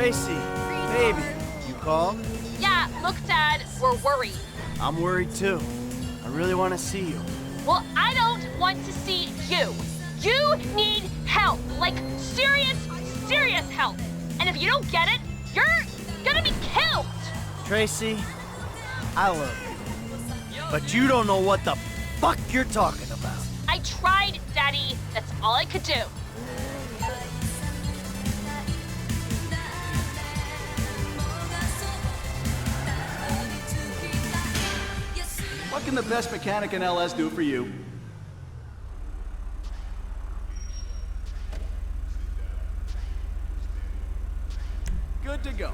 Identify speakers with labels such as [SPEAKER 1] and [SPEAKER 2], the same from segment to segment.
[SPEAKER 1] Tracy, baby, you called?
[SPEAKER 2] Yeah, look, Dad, we're worried.
[SPEAKER 1] I'm worried too. I really want to see you.
[SPEAKER 2] Well, I don't want to see you. You need help, like serious, serious help. And if you don't get it, you're gonna be killed.
[SPEAKER 1] Tracy, I love you. But you don't know what the fuck you're talking about.
[SPEAKER 2] I tried, Daddy. That's all I could do.
[SPEAKER 3] What can the best mechanic in LS do for you? Good to go.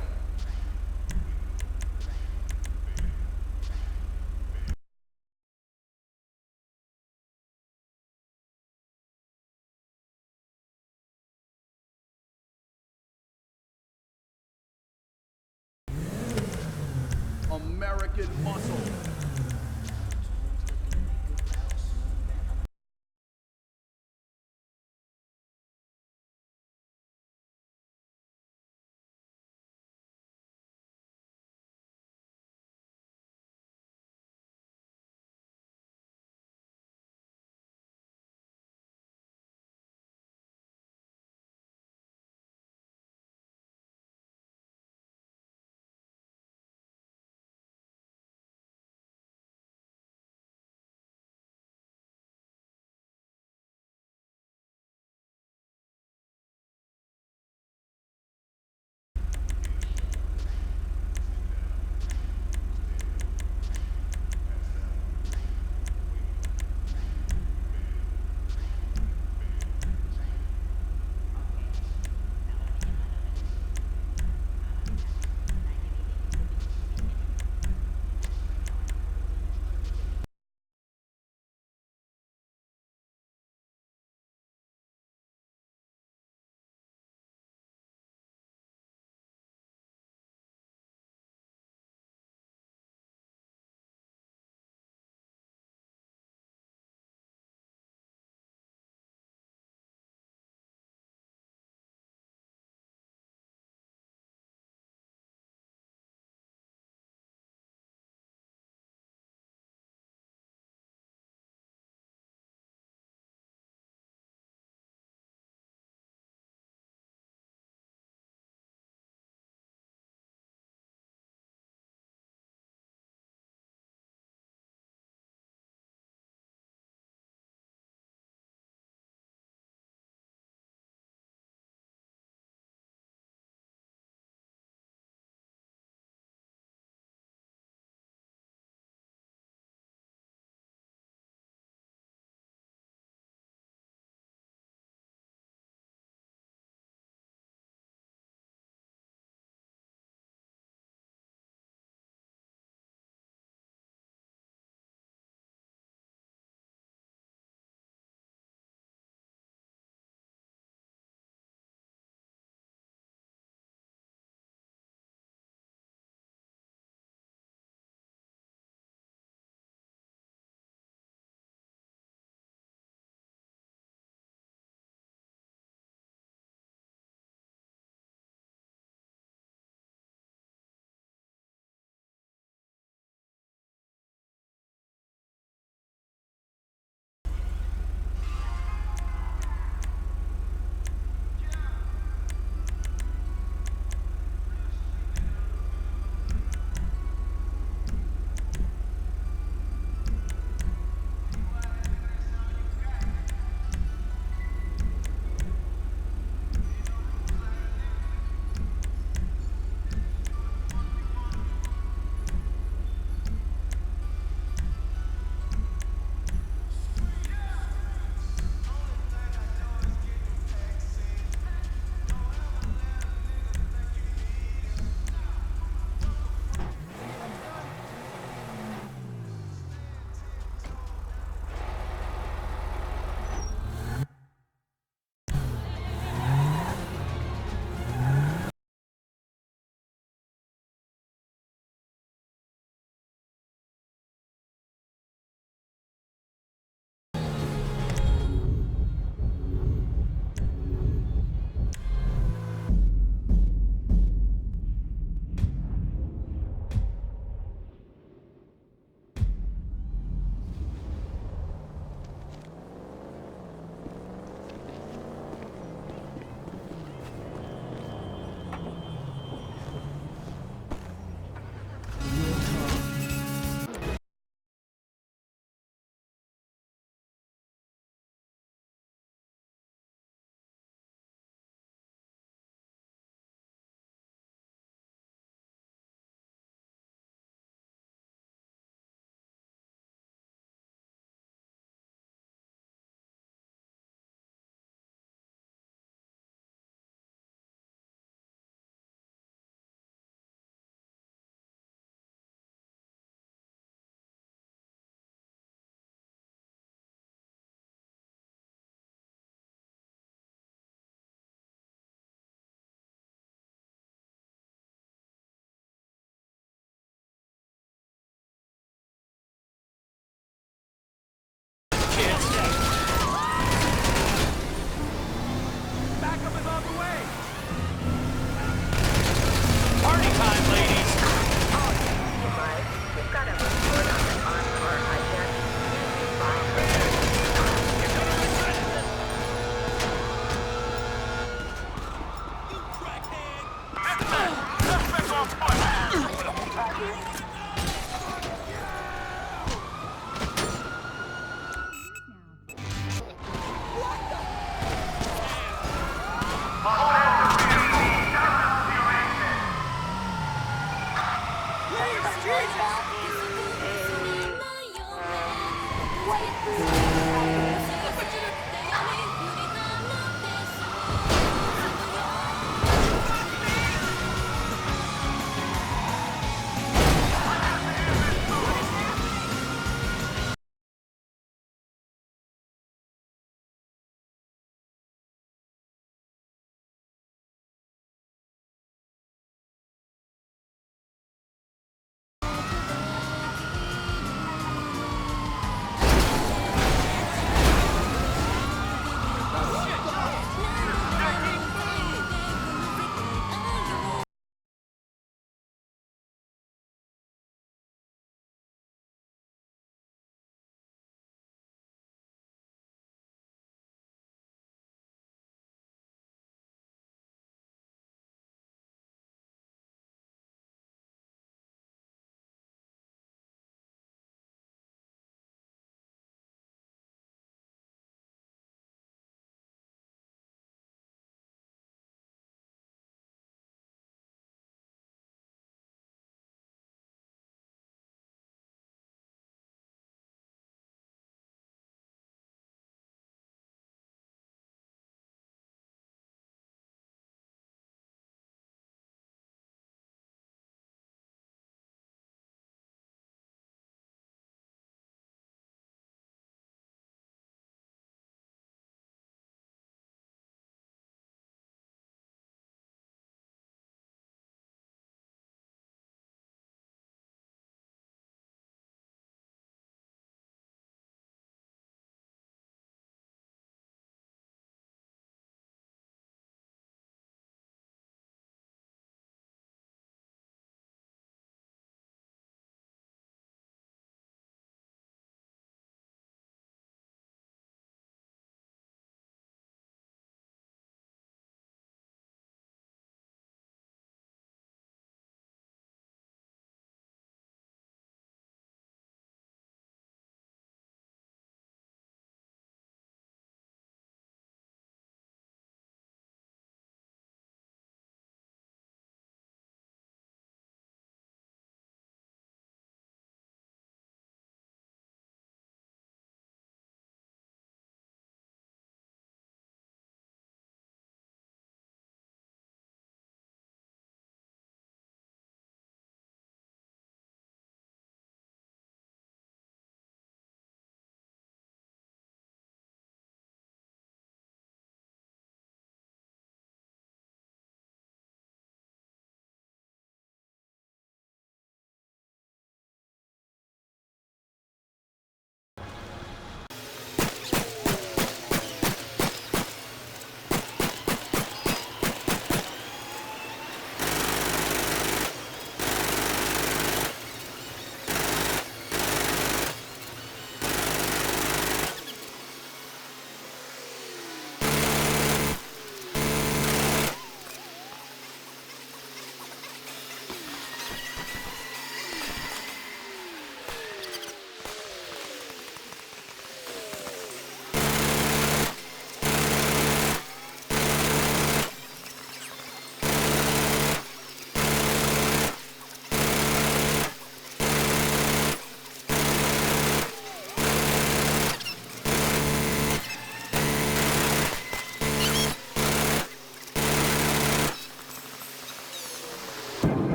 [SPEAKER 3] American muscle.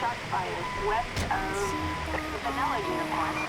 [SPEAKER 4] Shots fired west of the Vanilla uniform.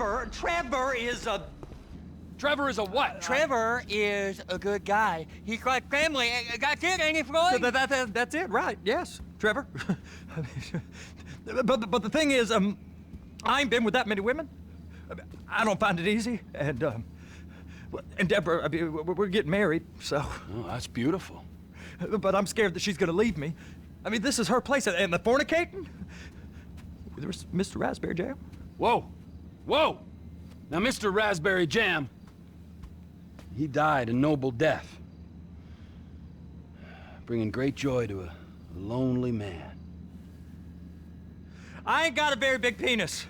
[SPEAKER 1] Trevor is a...
[SPEAKER 5] Trevor is a what?
[SPEAKER 6] Trevor is a good guy. He's like family. That's it, ain't it, Floyd?
[SPEAKER 7] That's it, right? Yes, Trevor. but the thing is, I ain't been with that many women. I don't find it easy, and Deborah, I mean, we're getting married, so.
[SPEAKER 5] Oh, that's beautiful.
[SPEAKER 7] But I'm scared that she's gonna leave me. I mean, this is her place, and the fornicating. There's Mr. Raspberry Jam.
[SPEAKER 5] Whoa, whoa! Now, Mr. Raspberry Jam, he died a noble death, bringing great joy to a lonely man.
[SPEAKER 7] I ain't got a very big penis.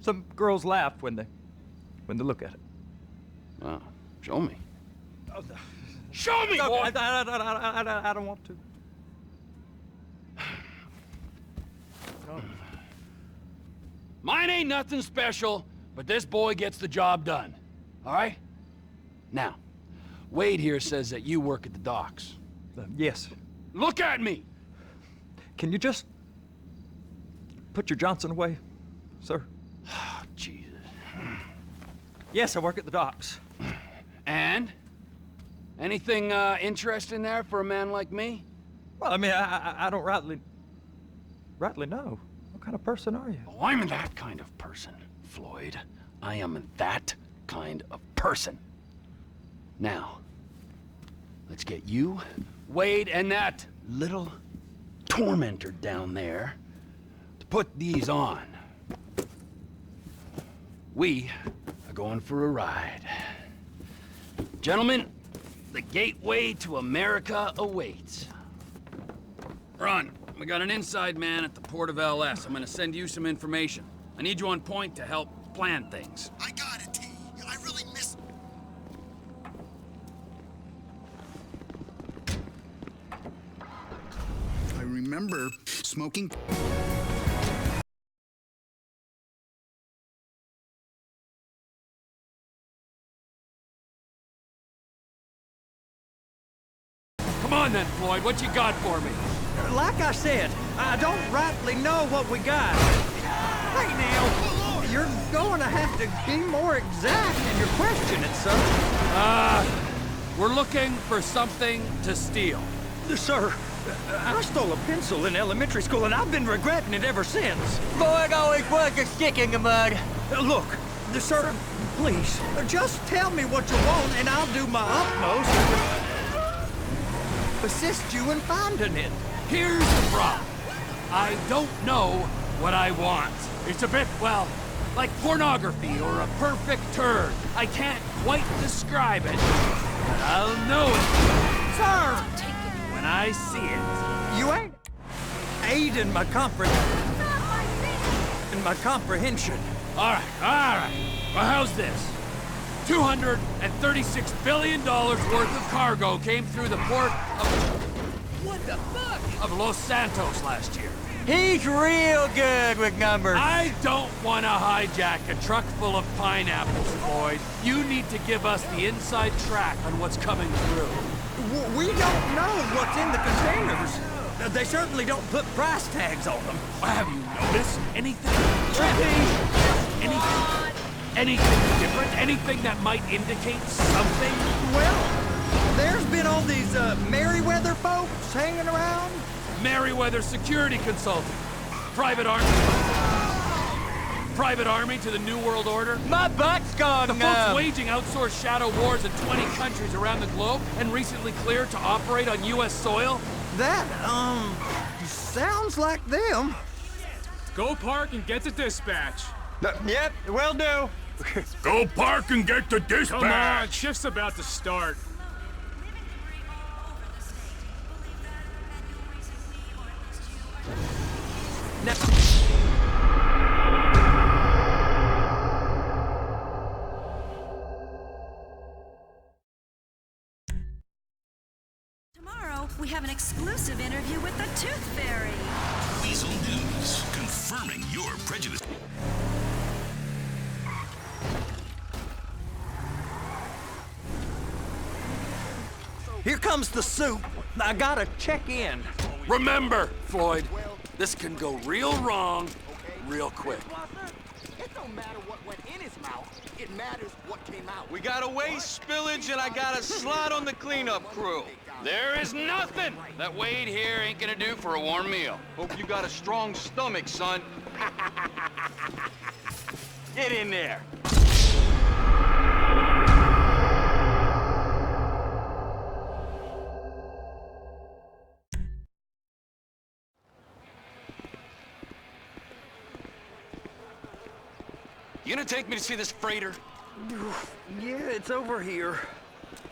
[SPEAKER 7] Some girls laugh when they look at it.
[SPEAKER 5] Wow, show me.
[SPEAKER 7] Oh, no.
[SPEAKER 5] Show me,
[SPEAKER 7] No,
[SPEAKER 5] boy!
[SPEAKER 7] I don't want to.
[SPEAKER 5] Mine ain't nothing special, but this boy gets the job done. All right? Now, Wade here says that you work at the docks.
[SPEAKER 7] Yes.
[SPEAKER 5] Look at me!
[SPEAKER 7] Can you just put your Johnson away, sir?
[SPEAKER 5] Oh, Jesus.
[SPEAKER 7] Yes, I work at the docks.
[SPEAKER 5] And? Anything interesting there for a man like me?
[SPEAKER 7] Well, I mean, I don't rightly know. What kind of person are you?
[SPEAKER 5] Oh, I'm that kind of person, Floyd. I am that kind of person. Now, let's get you, Wade, and that little tormentor down there to put these on. We are going for a ride. Gentlemen, the gateway to America awaits. Ron, we got an inside man at the port of LS. I'm gonna send you some information. I need you on point to help plan things.
[SPEAKER 8] I got it, T. I really miss... I remember smoking...
[SPEAKER 5] Come on then, Floyd, what you got for me?
[SPEAKER 7] Like I said, I don't rightly know what we got. Hey now, you're going to have to be more exact in your questioning, sir.
[SPEAKER 5] We're looking for something to steal.
[SPEAKER 7] Sir, I stole a pencil in elementary school, and I've been regretting it ever since.
[SPEAKER 6] Boy, always was a stick in the mud.
[SPEAKER 7] Look, sir, please, just tell me what you want, and I'll do my utmost to assist you in finding it.
[SPEAKER 5] Here's the problem. I don't know what I want. It's a bit, well, like pornography or a perfect turd. I can't quite describe it, but I'll know it,
[SPEAKER 7] Sir!
[SPEAKER 5] when I see it.
[SPEAKER 7] You ain't aiding my comprehension.
[SPEAKER 5] All right. Well, how's this? $236 billion worth of cargo came through the port of... What the fuck? Of Los Santos last year.
[SPEAKER 6] He's real good with numbers.
[SPEAKER 5] I don't want to hijack a truck full of pineapples, Floyd. You need to give us the inside track on what's coming through.
[SPEAKER 7] We don't know what's in the containers. They certainly don't put price tags on them.
[SPEAKER 5] Have you noticed anything? Anything different? Anything that might indicate something?
[SPEAKER 7] Well, there's been all these Merryweather folks hanging around.
[SPEAKER 5] Merryweather Security Consulting. Private army to the New World Order.
[SPEAKER 6] My butt's gone
[SPEAKER 5] The
[SPEAKER 6] numb.
[SPEAKER 5] folks waging outsourced shadow wars in 20 countries around the globe and recently cleared to operate on U.S. soil.
[SPEAKER 7] That, sounds like them.
[SPEAKER 9] Go park and get to dispatch.
[SPEAKER 6] Yep, will do.
[SPEAKER 5] Go park and get the dispatch.
[SPEAKER 9] Come on, shift's about to start.
[SPEAKER 10] Tomorrow, we have an exclusive interview with the Tooth Fairy.
[SPEAKER 8] Weasel News, confirming your prejudice.
[SPEAKER 7] Here comes the soup. I gotta check in.
[SPEAKER 5] Remember, Floyd, this can go real wrong real quick.
[SPEAKER 1] It don't matter what went in his mouth. It matters what came out.
[SPEAKER 6] We got a waste spillage and I got a slot on the cleanup crew.
[SPEAKER 5] There is nothing that Wade here ain't gonna do for a warm meal.
[SPEAKER 6] Hope you got a strong stomach, son. Get in there.
[SPEAKER 5] You gonna take me to see this freighter?
[SPEAKER 7] Yeah, it's over here.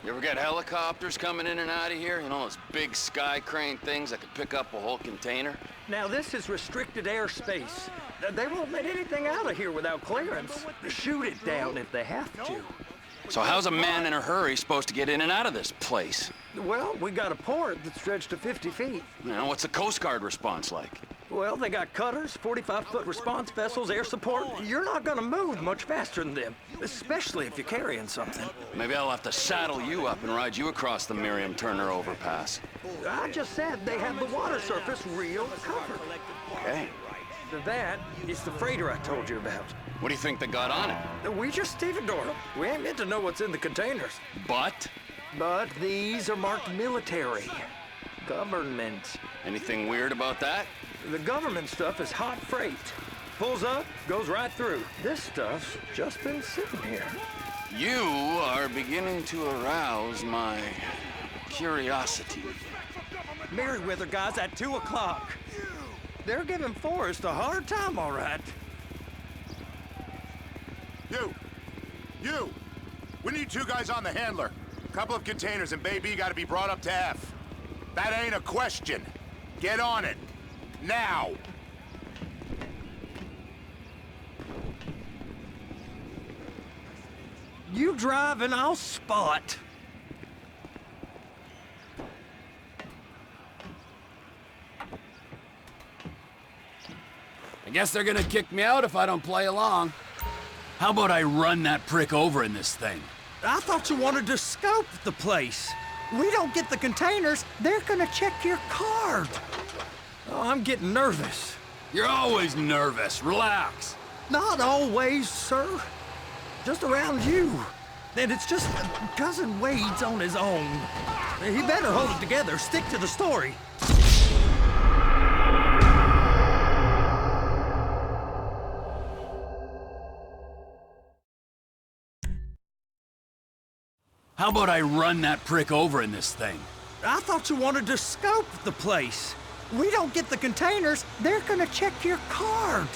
[SPEAKER 5] You ever get helicopters coming in and out of here? You know, those big sky crane things that could pick up a whole container?
[SPEAKER 7] Now, this is restricted airspace. They won't let anything out of here without clearance. Shoot it down if they have to.
[SPEAKER 5] So how's a man in a hurry supposed to get in and out of this place?
[SPEAKER 7] Well, we got a port that's stretched to 50 feet.
[SPEAKER 5] You know, what's the Coast Guard response like?
[SPEAKER 7] Well, they got cutters, 45-foot response vessels, air support. You're not gonna move much faster than them, especially if you're carrying something.
[SPEAKER 5] Maybe I'll have to saddle you up and ride you across the Miriam Turner overpass.
[SPEAKER 7] I just said they have the water surface real covered.
[SPEAKER 5] Okay.
[SPEAKER 7] That is the freighter I told you about.
[SPEAKER 5] What do you think they got on it?
[SPEAKER 7] We just stevedored them. We ain't meant to know what's in the containers.
[SPEAKER 5] But?
[SPEAKER 7] But these are marked military. Government.
[SPEAKER 5] Anything weird about that?
[SPEAKER 7] The government stuff is hot freight. Pulls up, goes right through. This stuff's just been sitting here.
[SPEAKER 5] You are beginning to arouse my curiosity.
[SPEAKER 7] Merryweather guys at 2 o'clock. They're giving Forrest a hard time, all right.
[SPEAKER 11] You! We need 2 guys on the handler. A couple of containers and Baby gotta be brought up to F. That ain't a question. Get on it. Now!
[SPEAKER 7] You drive and I'll spot.
[SPEAKER 5] I guess they're gonna kick me out if I don't play along. How about I run that prick over in this thing?
[SPEAKER 7] I thought you wanted to scope the place. We don't get the containers, they're gonna check your card. Oh, I'm getting nervous.
[SPEAKER 5] You're always nervous. Relax.
[SPEAKER 7] Not always, sir. Just around you. And it's just Cousin Wade's on his own. He better hold it together, stick to the story.
[SPEAKER 5] How about I run that prick over in this thing?
[SPEAKER 7] I thought you wanted to scope the place. We don't get the containers, they're gonna check your card.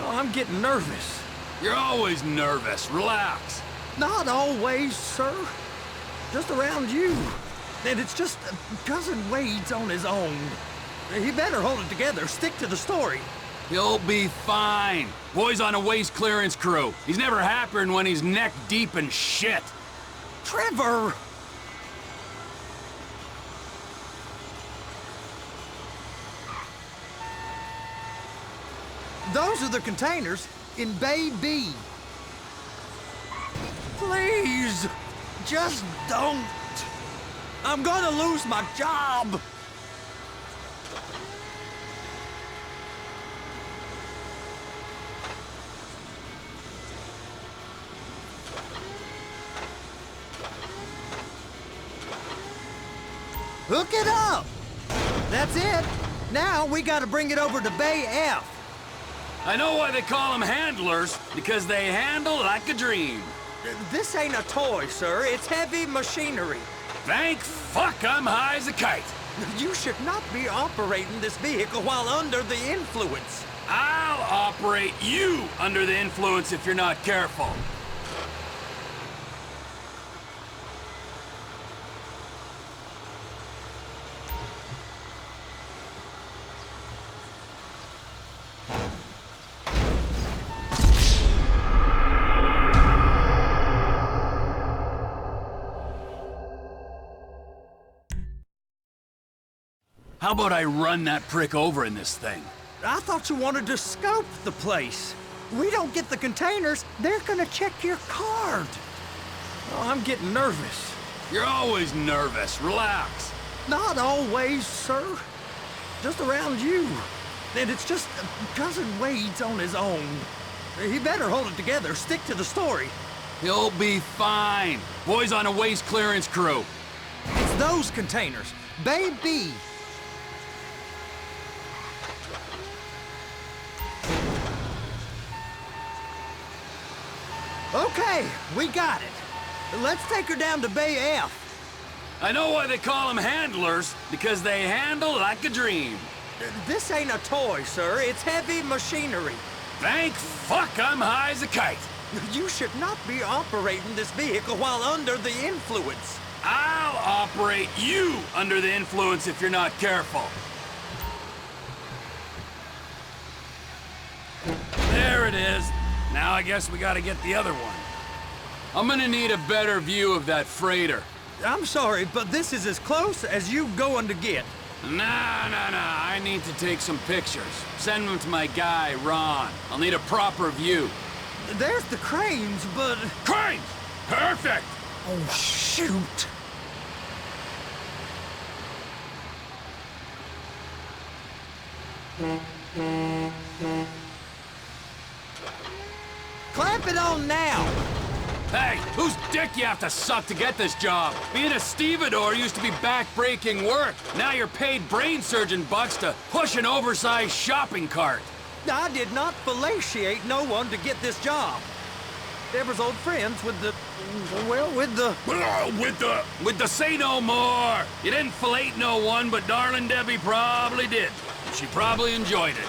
[SPEAKER 7] Oh, I'm getting nervous.
[SPEAKER 5] You're always nervous. Relax.
[SPEAKER 7] Not always, sir. Just around you. And it's just Cousin Wade's on his own. He better hold it together, stick to the story.
[SPEAKER 5] He'll be fine. Boy's on a waste clearance crew. He's never happier than when he's neck deep in shit.
[SPEAKER 7] Trevor! Those are the containers in Bay B. Please, just don't. I'm gonna lose my job. Hook it up! That's it. Now we gotta bring it over to Bay F.
[SPEAKER 5] I know why they call them handlers, because they handle like a dream.
[SPEAKER 7] This ain't a toy, sir. It's heavy machinery.
[SPEAKER 5] Thank fuck I'm high as a kite.
[SPEAKER 7] You should not be operating this vehicle while under the influence.
[SPEAKER 5] I'll operate you under the influence if you're not careful. How about I run that prick over in this thing?
[SPEAKER 7] I thought you wanted to scope the place. We don't get the containers, they're gonna check your card. Oh, I'm getting nervous.
[SPEAKER 5] You're always nervous. Relax.
[SPEAKER 7] Not always, sir. Just around you. And it's just Cousin Wade's on his own. He better hold it together, stick to the story.
[SPEAKER 5] He'll be fine. Boy's on a waste clearance crew.
[SPEAKER 7] It's those containers. Bay B. Okay, we got it. Let's take her down to Bay F.
[SPEAKER 5] I know why they call them handlers, because they handle like a dream.
[SPEAKER 7] This ain't a toy, sir. It's heavy machinery.
[SPEAKER 5] Thank fuck I'm high as a kite.
[SPEAKER 7] You should not be operating this vehicle while under the influence.
[SPEAKER 5] I'll operate you under the influence if you're not careful. There it is. Now I guess we gotta get the other one. I'm gonna need a better view of that freighter.
[SPEAKER 7] I'm sorry, but this is as close as you going to get.
[SPEAKER 5] Nah. I need to take some pictures. Send them to my guy, Ron. I'll need a proper view.
[SPEAKER 7] There's the cranes, but...
[SPEAKER 5] Cranes! Perfect!
[SPEAKER 7] Oh, shoot. Clamp it on now!
[SPEAKER 5] Hey, whose dick you have to suck to get this job? Being a stevedore used to be back-breaking work. Now you're paid brain surgeon bucks to push an oversized shopping cart.
[SPEAKER 7] I did not fellatiate no one to get this job. Deborah's old friends with the... well, with the...
[SPEAKER 5] With the say no more. You didn't fillet no one, but darling Debbie probably did. She probably enjoyed it.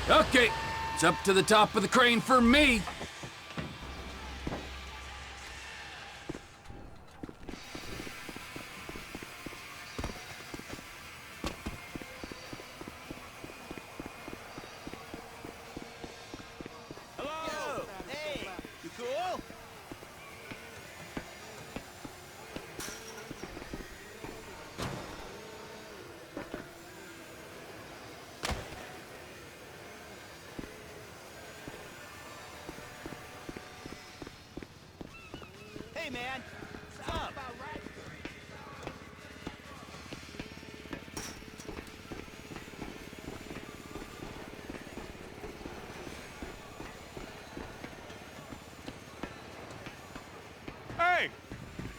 [SPEAKER 5] Okay, it's up to the top of the crane for me.
[SPEAKER 1] Hello! Hey! You cool? Hey, man! What's up?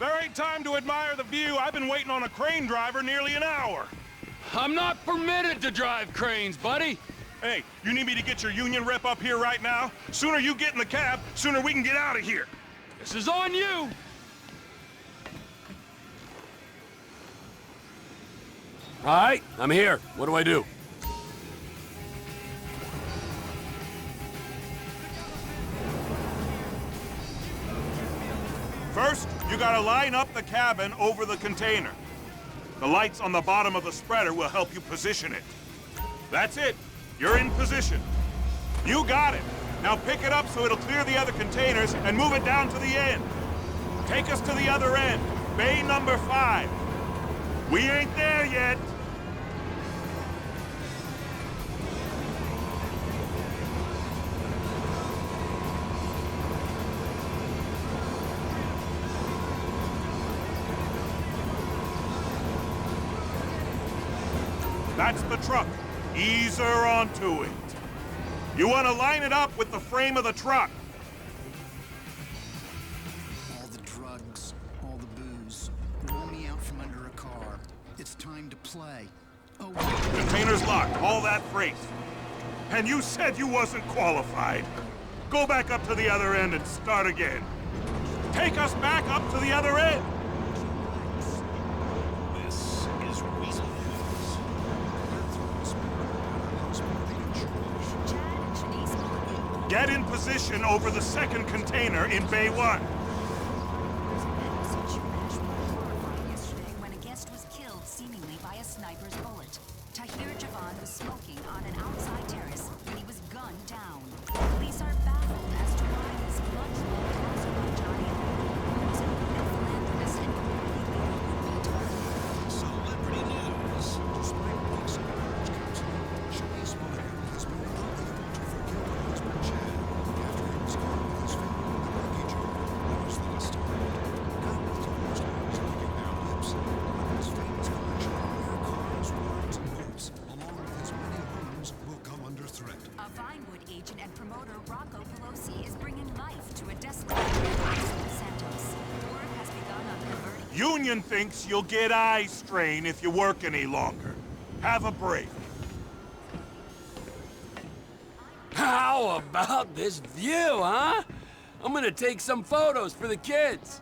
[SPEAKER 11] There ain't time to admire the view. I've been waiting on a crane driver nearly an hour.
[SPEAKER 5] I'm not permitted to drive cranes, buddy.
[SPEAKER 11] Hey, you need me to get your union rep up here right now? Sooner you get in the cab, sooner we can get out of here.
[SPEAKER 5] This is on you. All right, I'm here. What do I do?
[SPEAKER 11] First, you gotta line up the cabin over the container. The lights on the bottom of the spreader will help you position it. That's it. You're in position. You got it. Now pick it up so it'll clear the other containers and move it down to the end. Take us to the other end. Bay number 5. We ain't there yet. That's the truck. Ease her onto it. You want to line it up with the frame of the truck.
[SPEAKER 12] All the drugs, all the booze. Roll me out from under a car. It's time to play. Oh,
[SPEAKER 11] Container's locked. All that freight. And you said you wasn't qualified. Go back up to the other end and start again. Take us back up to the other end.
[SPEAKER 8] This is Weasel
[SPEAKER 11] Get in position over the second container in Bay 1.
[SPEAKER 10] Yesterday when a guest was killed seemingly by a sniper's bullet. Tahir Javan was smoking on an outside terrace when he was gunned down. Police are baffled as to why this blood-soaked Azerbaijan who is a philanthropist and community leader would be targeted.
[SPEAKER 8] Celebrity news.
[SPEAKER 12] despite weeks of marriage counseling, Shanice Monahan has been unable to forgive her husband Chad after he was caught with his finger on the luggage when he was last found. Now both of those names are licking their lips. His famous collection of rare cards, words, and notes, along with his many homes, will come under threat.
[SPEAKER 10] A Vinewood agent and promoter, Rocco Pelosi, is bringing life to a desolate area in Santos. Work has begun on converting...
[SPEAKER 11] Union thinks you'll get eye strain if you work any longer. Have a break.
[SPEAKER 5] How about this view, huh? I'm gonna take some photos for the kids.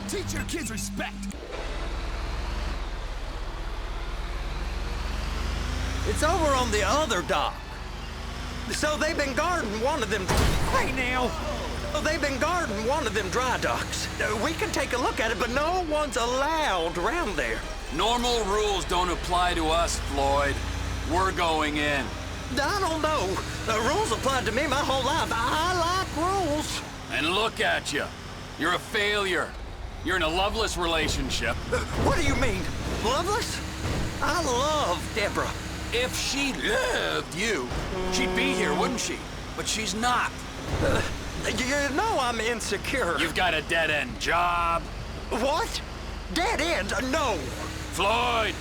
[SPEAKER 8] Teach your kids respect.
[SPEAKER 7] It's over on the other dock. So they've been guarding one of them. Hey now! They've been guarding one of them dry docks. We can take a look at it, but no one's allowed around there.
[SPEAKER 5] Normal rules don't apply to us, Floyd. We're going in.
[SPEAKER 7] I don't know. The rules applied to me my whole life. I like rules.
[SPEAKER 5] And look at you. You're a failure. You're in a loveless relationship.
[SPEAKER 7] What do you mean? Loveless? I love Deborah.
[SPEAKER 5] If she loved you, she'd be here, wouldn't she? But she's not.
[SPEAKER 7] You know I'm insecure.
[SPEAKER 5] You've got a dead-end job.
[SPEAKER 7] What? Dead end? No.
[SPEAKER 5] Floyd,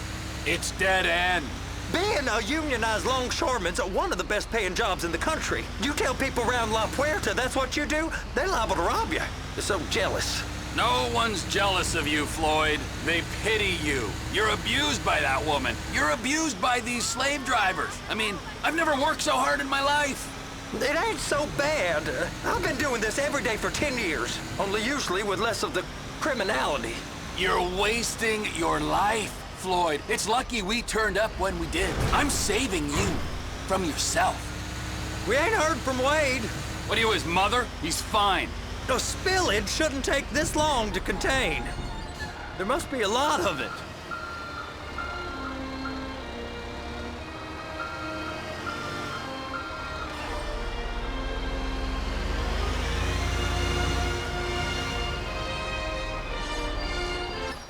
[SPEAKER 5] it's dead end.
[SPEAKER 7] Being a unionized longshoreman's one of the best paying jobs in the country. You tell people around La Puerta that's what you do, they're liable to rob you. They're so jealous.
[SPEAKER 5] No one's jealous of you, Floyd. They pity you. You're abused by that woman. You're abused by these slave drivers. I mean, I've never worked so hard in my life.
[SPEAKER 7] It ain't so bad. I've been doing this every day for 10 years, only usually with less of the criminality.
[SPEAKER 5] You're wasting your life, Floyd. It's lucky we turned up when we did. I'm saving you from yourself.
[SPEAKER 7] We ain't heard from Wade.
[SPEAKER 5] What are you, his mother? He's fine.
[SPEAKER 7] A spillage shouldn't take this long to contain. There must be a lot of it.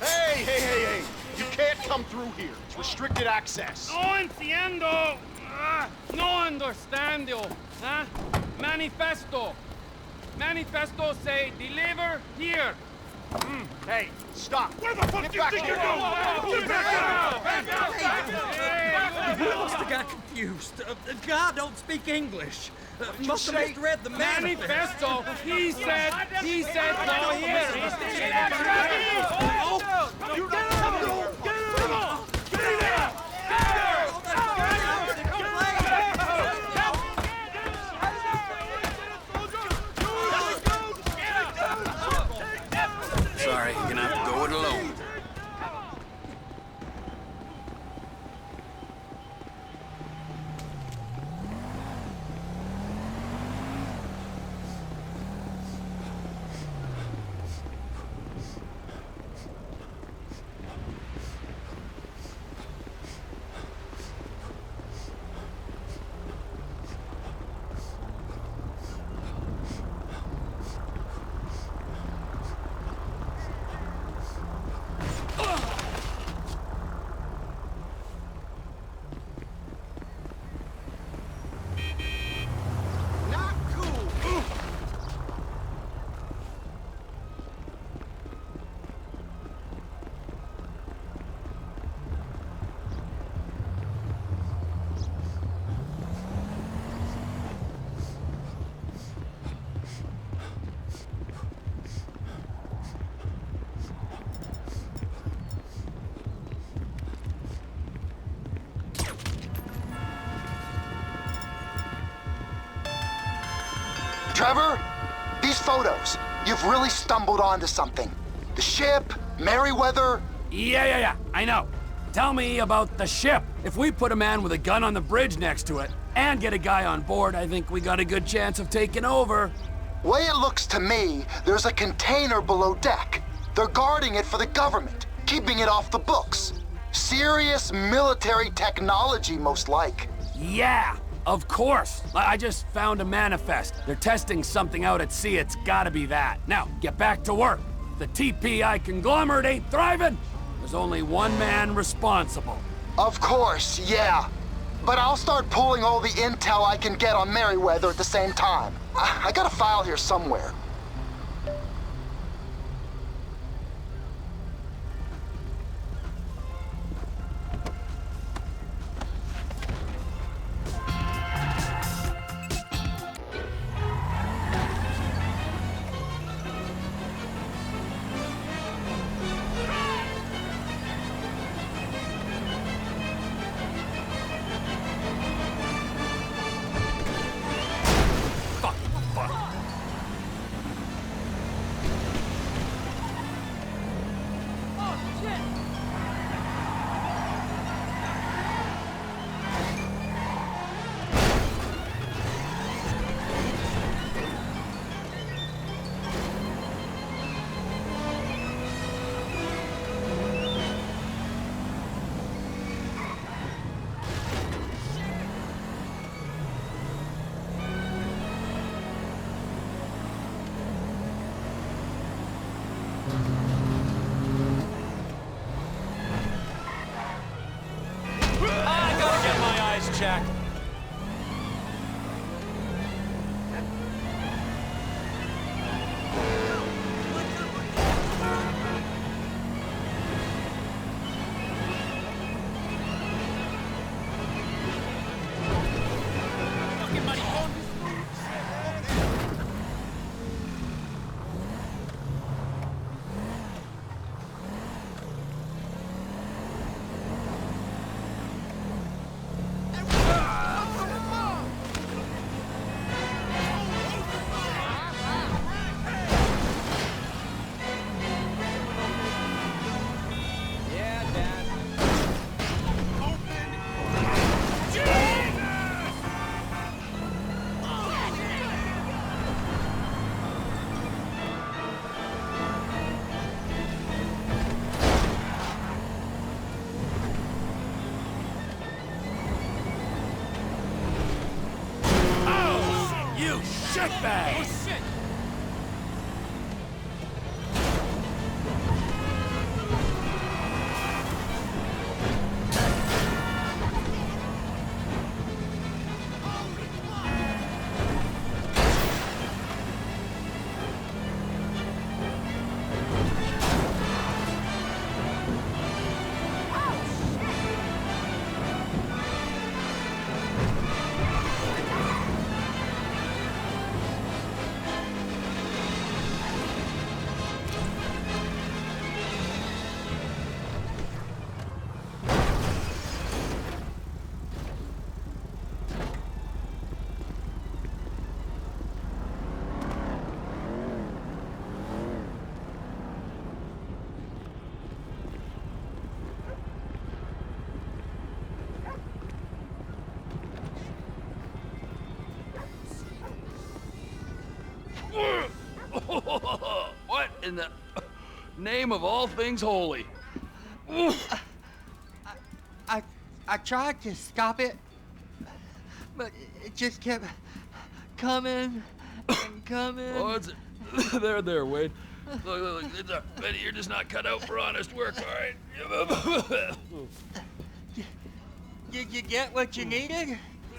[SPEAKER 13] Hey! You can't come through here. It's restricted access.
[SPEAKER 9] No entiendo. No understando. Huh? Manifesto. Manifesto say deliver here.
[SPEAKER 13] Hey, stop.
[SPEAKER 9] Where the fuck do you think you're going?
[SPEAKER 7] You must have got confused. God don't speak English. Must have misread the
[SPEAKER 9] manifesto. He said go here.
[SPEAKER 5] Sorry, you're gonna have to go it alone.
[SPEAKER 14] Trevor, these photos, you've really stumbled onto something. The ship, Merryweather.
[SPEAKER 5] Yeah, I know. Tell me about the ship. If we put a man with a gun on the bridge next to it and get a guy on board, I think we got a good chance of taking over.
[SPEAKER 14] Way it looks to me, there's a container below deck. They're guarding it for the government, keeping it off the books. Serious military technology, most like.
[SPEAKER 5] Yeah, of course. I just found a manifest. They're testing something out at sea. It's gotta be that. Now, get back to work. The TPI conglomerate ain't thriving. There's only one man responsible.
[SPEAKER 14] Of course, yeah. But I'll start pulling all the intel I can get on Merryweather at the same time. I got a file here somewhere.
[SPEAKER 5] shitbag!
[SPEAKER 9] Oh, shit!
[SPEAKER 5] What in the name of all things holy?
[SPEAKER 6] I tried to stop it, but it just kept coming and coming.
[SPEAKER 5] Oh, it's there, Wade. Look, Betty, you're just not cut out for honest work, all right?
[SPEAKER 6] Did you get what you needed?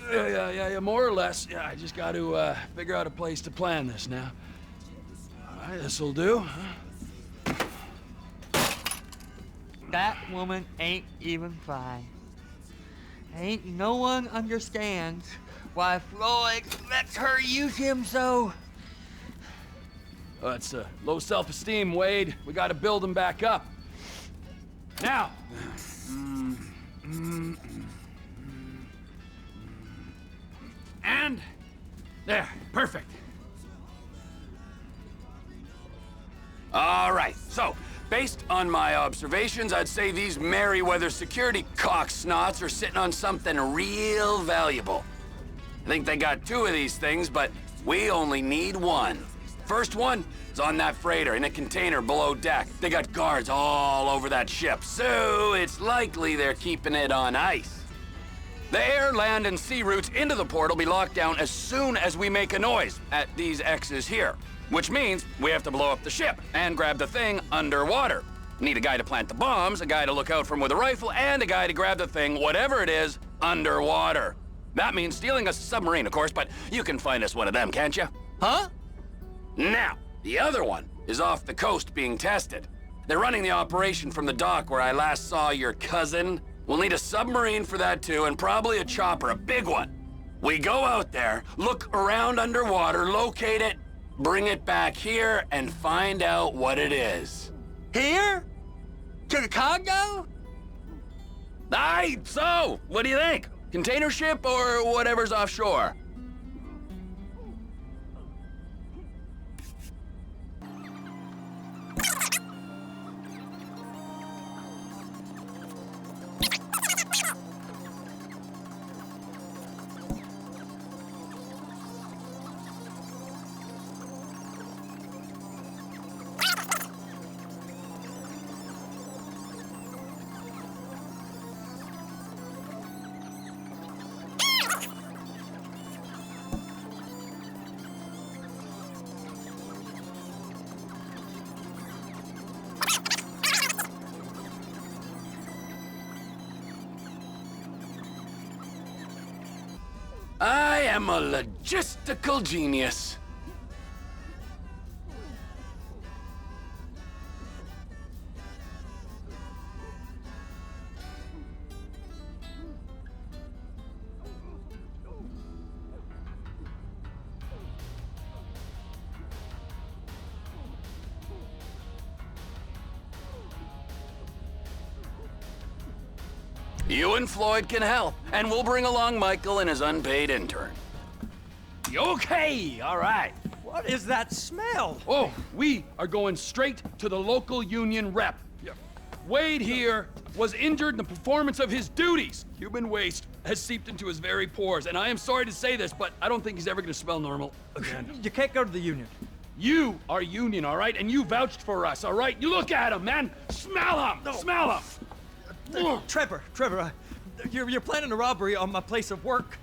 [SPEAKER 5] Yeah, more or less. Yeah, I just got to figure out a place to plan this now. All right, this'll do.
[SPEAKER 6] That woman ain't even fine. Ain't no one understands why Floyd lets her use him so.
[SPEAKER 5] It's low self-esteem, Wade. We got to build him back up. Now. And there, perfect. All right, so based on my observations, I'd say these Merryweather security cocksnots are sitting on something real valuable. I think they got 2 of these things, but we only need 1. First one is on that freighter in a container below deck. They got guards all over that ship, so it's likely they're keeping it on ice. The air, land, and sea routes into the port will be locked down as soon as we make a noise at these X's here. Which means we have to blow up the ship and grab the thing underwater. Need a guy to plant the bombs, a guy to look out for him with a rifle, and a guy to grab the thing, whatever it is, underwater. That means stealing a submarine, of course, but you can find us one of them, can't you?
[SPEAKER 6] Huh?
[SPEAKER 5] Now, the other one is off the coast being tested. They're running the operation from the dock where I last saw your cousin. We'll need a submarine for that too, and probably a chopper, a big one. We go out there, look around underwater, locate it, bring it back here, and find out what it is.
[SPEAKER 6] Here? To the Congo?
[SPEAKER 5] Aye, so, what do you think? Container ship or whatever's offshore? I am a logistical genius. You and Floyd can help, and we'll bring along Michael and his unpaid intern. Okay, all right.
[SPEAKER 7] What is that smell?
[SPEAKER 9] Oh, we are going straight to the local union rep. Wade here was injured in the performance of his duties. Human waste has seeped into his very pores, and I am sorry to say this, but I don't think he's ever gonna smell normal again.
[SPEAKER 7] You can't go to the union.
[SPEAKER 9] You are union, all right? And you vouched for us, all right? You look at him, man. Smell him.
[SPEAKER 7] No.
[SPEAKER 9] Smell him.
[SPEAKER 7] Trevor, you're planning a robbery on my place of work.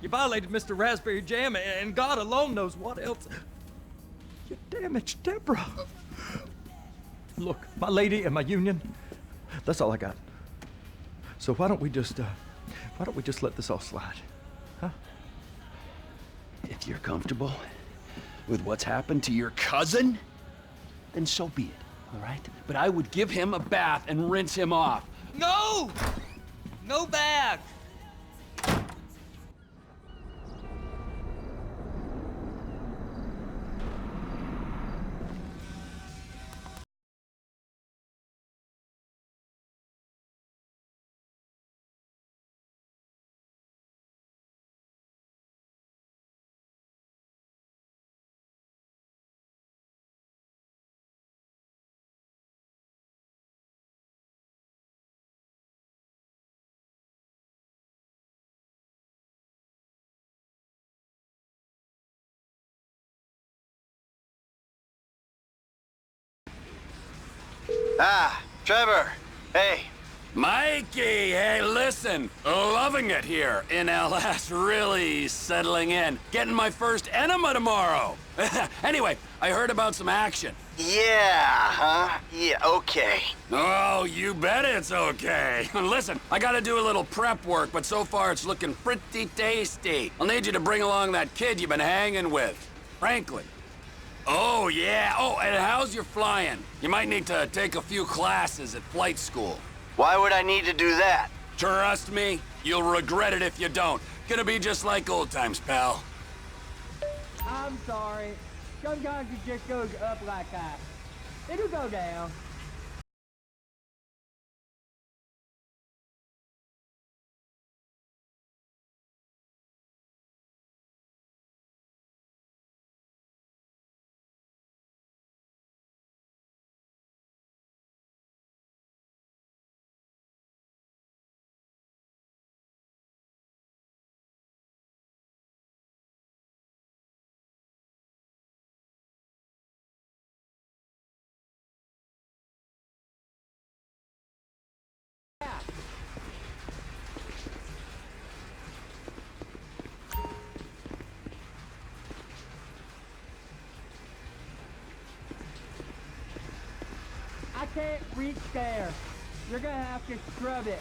[SPEAKER 7] You violated Mr. Raspberry Jam, and God alone knows what else. You damaged Deborah. Look, my lady and my union, that's all I got. So why don't we just let this all slide, huh?
[SPEAKER 5] If you're comfortable with what's happened to your cousin, then so be it, all right? But I would give him a bath and rinse him off.
[SPEAKER 6] No! No bath!
[SPEAKER 1] Ah, Trevor. Hey.
[SPEAKER 5] Mikey, hey, listen. Loving it here in LS. Really settling in. Getting my first enema tomorrow. Anyway, I heard about some action.
[SPEAKER 1] Yeah, huh? Yeah, okay.
[SPEAKER 5] Oh, you bet it's okay. Listen, I gotta do a little prep work, but so far it's looking pretty tasty. I'll need you to bring along that kid you've been hanging with, Franklin. Oh, yeah. Oh, and how's your flying? You might need to take a few classes at flight school.
[SPEAKER 1] Why would I need to do that?
[SPEAKER 5] Trust me, you'll regret it if you don't. Gonna be just like old times, pal.
[SPEAKER 6] I'm sorry. Sometimes it just goes up like that. It'll go down. I can't reach there. You're gonna have to scrub it.